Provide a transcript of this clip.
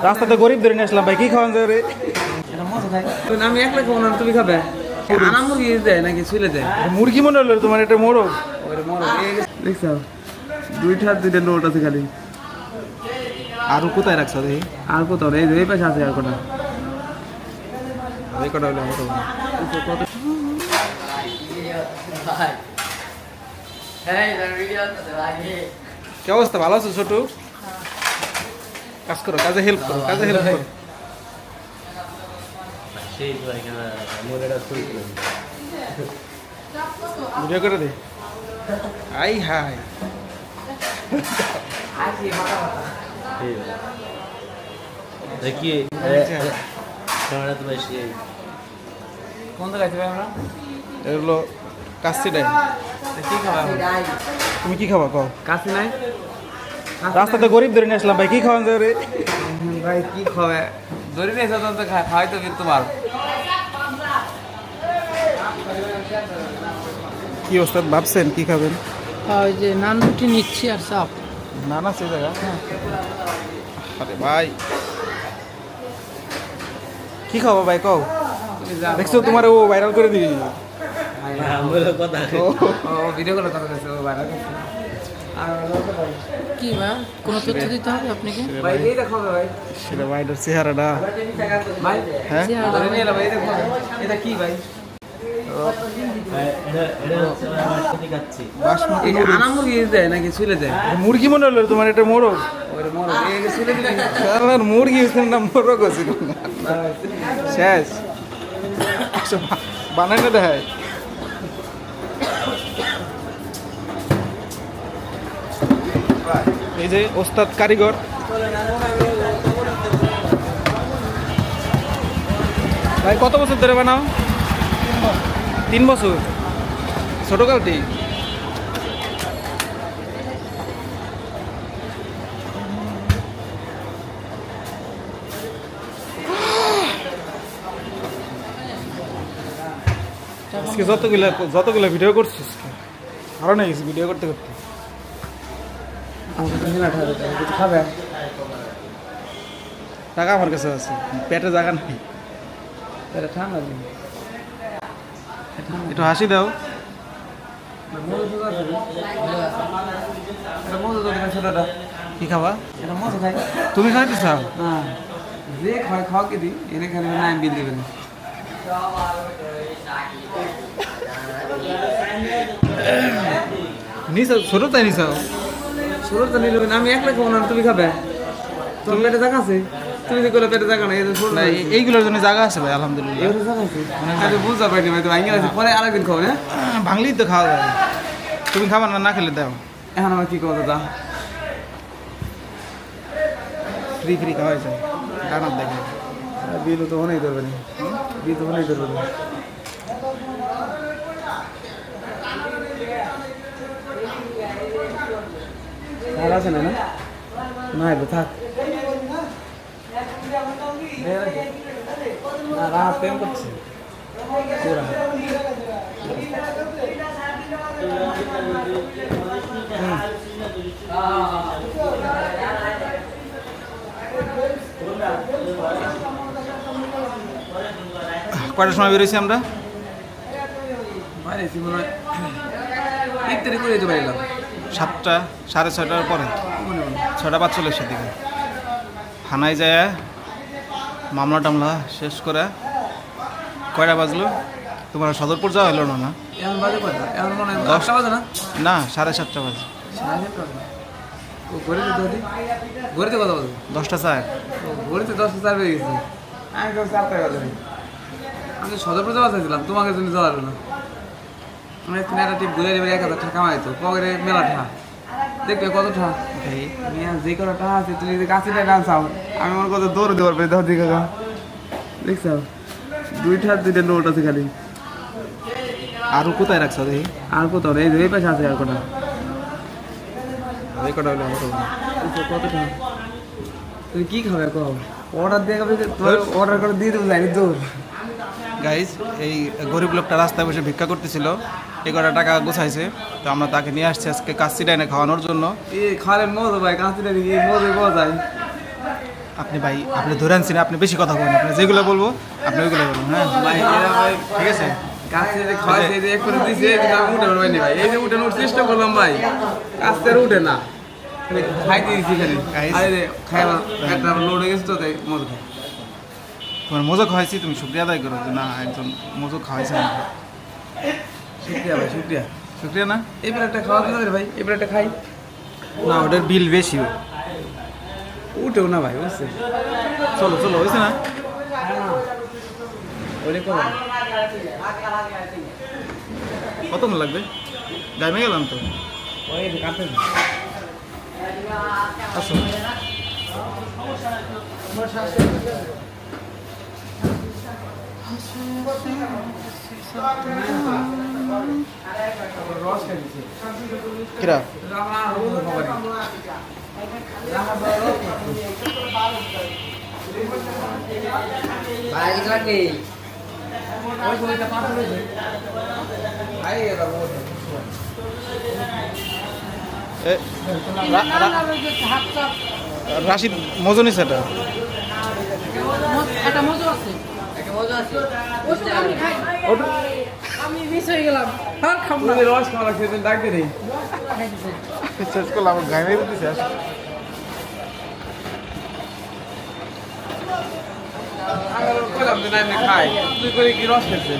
রাস্তাতে গরিব ধরে নিয়ে আসলাম ভাই, কি খাওয়ান যায় রে? আমি একলা খাবো না, তুমি খাবে? আনা মুরগি দেয় নাকি ছুলে দেয়? মুরগি মনে হলো তোমার, এটা মোরগ। দেখছো দুইটা নোট আছে খালি। আর কোথায় রাখছো দেখি? আর কোথাও নেই, এই পাশে আছে আর কোটা। এই কটা হলো আমার কি অবস্থা? ভালো আছো ছোট? কাজ করো, কাজে হেল্প করো, কাজে হেল্প করো। ভিডিও করে দে। আই হাই देखिए কোন জায়গায় যাবে আমরা? এগুলো কাচ্চি ডাই। কি খাবা? তুমি কি খাবা কও? কাছে নাই রাস্তাতে গরিব ধরে নিয়ে আসলাম ভাই, কি খাওয়ান যায় রে? ভাই, কি খাবে? ধরে নিয়ে এসে তো খাওয়াই তো তোমার। কি ওস্তাদ ভাবছেন কি খাবেন? ওই যে নান রুটি নিচ্ছি আর চাপ। না না সেই জায়গা। আরে ভাই কি খাবো ভাই কও? দেখছো তোমার ও ভাইরাল করে দিবি। ভিডিও করার কথা বলছে, ও বাইরে কি বা কোনো তথ্য দিতে হবে আপনাকে? ভাই এই দেখো ভাই, সেটা ভাইটার চেহারাটা। ভাই হ্যাঁ ধরে নিয়ে এলো ভাই, দেখো এটা কি ভাই? বাসমতি এই আনা মুরগি দেয় নাকি ছুলে দেয়? মুরগি মনে হলো তোমার, এটা মোরগ। ওরে মরো, এই ছুলে দিবি। শালার মুরগি হচ্ছে না, মোরগ হচ্ছে শেষ। বানাই না দেখায়। এই যে ওস্তাদ কারিগর। ভাই কত বছর ধরে বানাও? 3 বছর। ছোট কালটি। আজকে যতগুলো ভিডিও করছিস, আরো নেই ভিডিও করতে করতে। কিছু খাবে? টাকা আমার কাছে আছে, পেটে জায়গা নেই। এটা ঠান্ডা দিন। একটু হাসি দাও। এটা মজা তো দিবেন ছোটটা। কি খাবা? এটা মজা খাই। তুমি খাইতে চাও? না, যে খায় খাওয়া কি দিই, এনে খালি নাম বিল দিবেন। নিচাও ছোট তাই নিচাও? ছোট তো নিলেন, আমি একলা খাবো না, তুমি খাবে? তোমার পেটে জায়গা আছে? তুমি যে করলে পেটে জায়গা নেই, এই যে ছোট না, এইগুলোর জন্য জায়গা আছে ভাই আলহামদুলিল্লাহ। এগুলো জায়গা আছে? আমি বুঝতে পারিনি ভাই, তো ভাঙে আছে, পরে আরেকদিন খাবো না? ভাঙলেই তো খাওয়া যায়। তুমি খাবা না? না খেলে দাও। এখন আমার কি করবো দাদা? ফ্রি ফ্রি খাওয়াই যায়, ডানার দেখে। বিলও তো অনেক ধরবে না, বিল তো অনেক ধরবে না। আর আছে না? না না, এটা থাক। না, রাত প্রেম করছে পুরা। কয়টার সময় বেরোইছি আমরা? বাইরে মনে হয় 1 তারিখ করে যেতে পারলাম। 7টা 6:30টার পরে, 6:45 দিকে থানায় যায় মামলা টামলা শেষ করে। কয়টা বাজলো? তোমার সদরপুর যাওয়া হলো না? না এখন বাজে কয়টা? এখন মনে হয় 10টা বাজে না? না, 7:30 বাজে। ঘড়িতে ঘড়িতে কত বাজে? 10টা 4। ঘড়িতে 10টা 4 বেজে গেছে। আমি তো 4টা বাজে। আমি সদরপুর যাওয়া চাইছিলাম, তোমাকে জন্য যাওয়া হলো না। আমি একটা টিপ ঘুরে দেবে, 1000 টাকা কামাইতো পকেটে মেলা টাকা। দেখবে কত টাকা? যে কটা টাকা আছে, তুমি যদি কাছে টাকা চাও, আমি আমার কত দৌড় দেওয়ার পেয়ে দাও দিকে। দেখছ, দুইটা নোট আছে খালি। আর কোথায় রাখছো দেখি? আর কোথাও নেই, এই পাশে আছে আর কটা। এই কটা হলো আমার কত টাকা? তুমি কি খাবে কও? অর্ডার দিয়ে খাবে, তোমার অর্ডার করে দিয়ে দেবো, জানি দূর। গাইজ, এই গরিব লোকটা রাস্তায় বসে ভিক্ষা করতেছিল, এই কটা টাকা গোছাইছে, তো আমরা তাকে নিয়ে আসছি আজকে কাচ্চি ডাইনে খাওয়ানোর জন্য। এই খালের মজা ভাই, কাঁচিটা দিকে মজা পাওয়া যায়। আপনি ভাই আপনি ধরে আনছেন, আপনি বেশি কথা বলেন, আপনি যেগুলো বলবো আপনি ওইগুলো বলুন। হ্যাঁ ভাই এরা ভাই ঠিক আছে। কাছে যে খাওয়াইছে যে এক করে দিছে কিন্তু আমি উঠে পারবাই না ভাই। এই যে উঠানোর চেষ্টা করলাম ভাই, কাছে আর উঠে না, খাইতে দিচ্ছি খালি। আরে রে খাইবা একটা লোড হয়ে গেছে তো তাই মজা খাই। তোমার মজা খাওয়াইছি, তুমি শুক্রিয়া আদায় করো যে না একজন মজা খাওয়াইছে আমাকে। শুক্রিয়া ভাই শুক্রিয়া। শুক্রিয়া না, এই প্লেটটা খাওয়া তো ভাই, এই প্লেটটা খাই। না ওটার বিল বেশি। উঠেও না ভাই বুঝছে, চলো চলো হয়েছে না, ওরে করো। কতক্ষণ লাগবে? গাইমে গেলাম তো। ওই কাটে আসো রস খাই দিছে। কিরা ভাই এগুলা কি? ওই সময়টা পাঁচ হয়েছে। ভাই এটা বহুত। এ, রাশিদ মজা নিছে এটা। একটা মজা আছে। ওটা আমি খাই। আমি মিস হয়ে গেলাম, আর খাবো না। তুমি রস খাওয়া লাগছে, তুমি ডাক দিয়ে দেই। শেষ করলাম, গাইমে দিতেছে। আমি কইলাম যে না আমি খাই, তুই করে কি রস খেয়েছে?